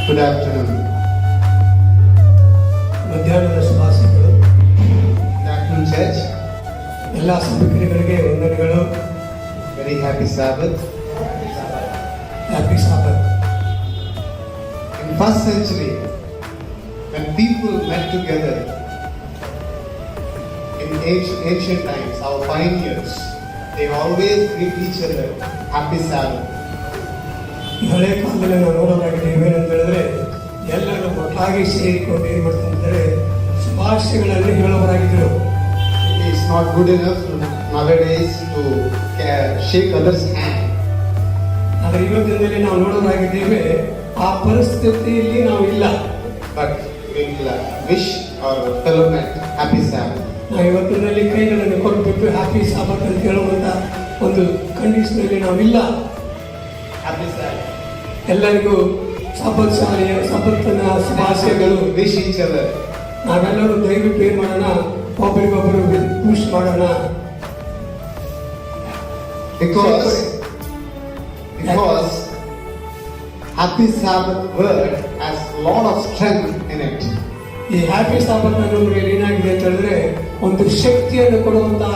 Good afternoon. ಮಧ್ಯಾಹ್ನದ ಶುಭಾಶಯಗಳು. Good afternoon, church. ಎಲ್ಲ ಸಭೆಗಳಿಗೆ ವಂದನೆಗಳು. Very happy Sabbath. Happy Sabbath. In first century, when people met together in ancient times, our pioneers, they always greet each other, happy Sabbath. ಹಳೆ ಕಾಲದಲ್ಲಿ ನಾವು ನೋಡೋದಾಗಿದೆ ಏನಂತ ಹೇಳಿದ್ರೆ ಎಲ್ಲರೂ ಒಟ್ಟಾಗಿ ಸೇರಿಕೊಂಡು ಏನ್ ಮಾಡ್ತಾರೆ ಶುಭಾಶಯಗಳನ್ನು ಹೇಳುವವರಾಗಿದ್ದರು. It's not good enough nowadays to shake others' hand. ಆದರೆ ಇವತ್ತಿನಲ್ಲಿ ನಾವು ನೋಡೋದಾಗಿದ್ದೇವೆ ಆ ಪರಿಸ್ಥಿತಿಯಲ್ಲಿ ನಾವು ಇಲ್ಲ. But we'll wish our fellow man happy Sabbath. ನಾವು ಇವತ್ತಿನಲ್ಲಿ ಕೈಗಳನ್ನು ಕೊಟ್ಬಿಟ್ಟು ಹ್ಯಾಪಿ ಸಾಬತ್ ಅಂತ ಹೇಳುವಂತ ಒಂದು ಕಂಡೀಷನ್ ನಾವಿಲ್ಲ. Happy Sabbath. ಎಲ್ಲರಿಗೂ ಸಬ್ಬತ್ ಶಾಲೆಯ ಸಬ್ಬತ್ತಿನ ಶುಭಾಶಯಗಳು. Wish each other. ನಾವೆಲ್ಲರೂ ದಯವಿಟ್ಟು ಏನ್ ಮಾಡೋಣ, ಒಬ್ಬರಿಗೊಬ್ಬರು ವಿಶ್ ಮಾಡೋಣ. Because happy Sabbath word has a lot of strength in it. ಈ ಹ್ಯಾಪಿ ಸಾಬತ್ ಅನ್ನೋದ್ರಲ್ಲಿ ಏನಾಗಿದೆ ಅಂತ ಹೇಳಿದ್ರೆ ಒಂದು ಶಕ್ತಿಯನ್ನು ಕೊಡುವಂತಹ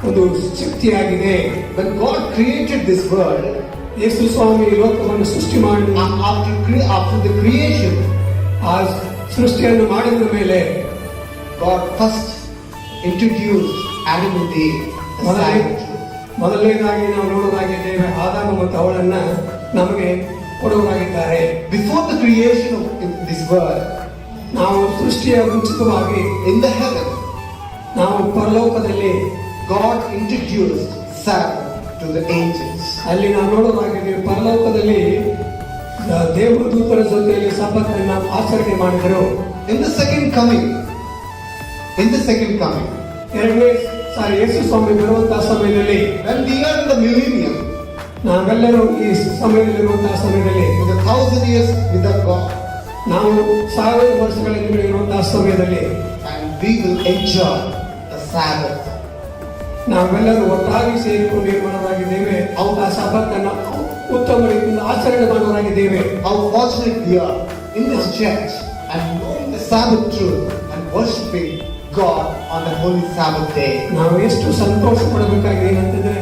ಒಂದು ಶಕ್ತಿಯಾಗಿದೆ. When God created this world, ಯೇಸು ಸ್ವಾಮಿ ಲೋಕವನ್ನು ಸೃಷ್ಟಿ ಮಾಡಿ after the creation, ಆ ಸೃಷ್ಟಿಯನ್ನು ಮಾಡಿದ ಮೇಲೆ God first introduced Adam and Eve. ಮೊದಲನೇದಾಗಿ ನಾವು ನೋಡೋದಾಗಿದ್ದೇವೆ ಆದಾಮ ಮತ್ತು ಅವಳನ್ನ ನಮಗೆ ಕೊಡುವರಾಗಿದ್ದಾರೆ. Before the creation of this world, ನಾವು ಸೃಷ್ಟಿಯ ಮುಂಚಿತವಾಗಿ in the heaven, ನಾವು ಪರಲೋಕದಲ್ಲಿ God introduced Sabbath to the angels. ಅಲ್ಲಿ ನಾವು ನೋಡೋದಾಗಿದೆ ಪರಲೋಕದಲ್ಲಿ ದೇವದೂತರ ಜೊತೆಯಲ್ಲಿ ಸಬ್ಬತ್ತನ್ನು ಆಚರಣೆ ಮಾಡಿದರು. In the second coming, ಎರಡನೇ ಸಾರಿ ಯೇಸು ಸ್ವಾಮಿ ಬರುವಂತಹ ಸಮಯದಲ್ಲಿ, when we are in the millennium, ನಾವೆಲ್ಲರೂ ಈ ಸಮಯದಲ್ಲಿರುವಂತಹ ಸಮಯದಲ್ಲಿ, with 1,000 years without God, ನಾವು 1000 ವರ್ಷಗಳ ಹಿಂದೆ ಇರುವಂತಹ ಸಮಯದಲ್ಲಿ, and we will enjoy the Sabbath. ನಾವೆಲ್ಲರೂ ಒಟ್ಟಾಗಿ ಸೇರಿಕೊಂಡು ಏನ್ ಮಾಡೋರಾಗಿದ್ದೇವೆ, ಆ ಸಬ್ಬತ್ತನ್ನು ಉತ್ತಮ ರೀತಿಯಿಂದ ಆಚರಣೆ ಮಾಡುವರಾಗಿದ್ದೇವೆ. How fortunate we are in this church and knowing the Sabbath truth and worshiping God on the holy Sabbath day. ನಾವು ಎಷ್ಟು ಸಂತೋಷ ಪಡಬೇಕಾಗಿದೆ ಏನಂತಂದ್ರೆ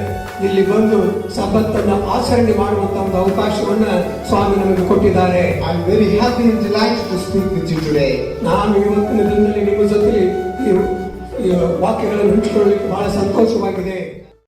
ಇಲ್ಲಿ ಬಂದು ಸಬ್ಬತ್ತನ್ನು ಆಚರಣೆ ಮಾಡುವಂತ ಒಂದು ಅವಕಾಶವನ್ನ ಸ್ವಾಮಿ ನಮಗೆ ಕೊಟ್ಟಿದ್ದಾರೆ. I am very happy and delighted to speak with you today. ನಾನು ಇವತ್ತಿನ ದಿನದಲ್ಲಿ ನಿಮ್ಮ ಜೊತೆಲಿ ಈ ವಾಕ್ಯಗಳನ್ನು ಹಂಚಿಕೊಳ್ಳಲಿಕ್ಕೆ ಬಹಳ ಸಂತೋಷವಾಗಿದೆ.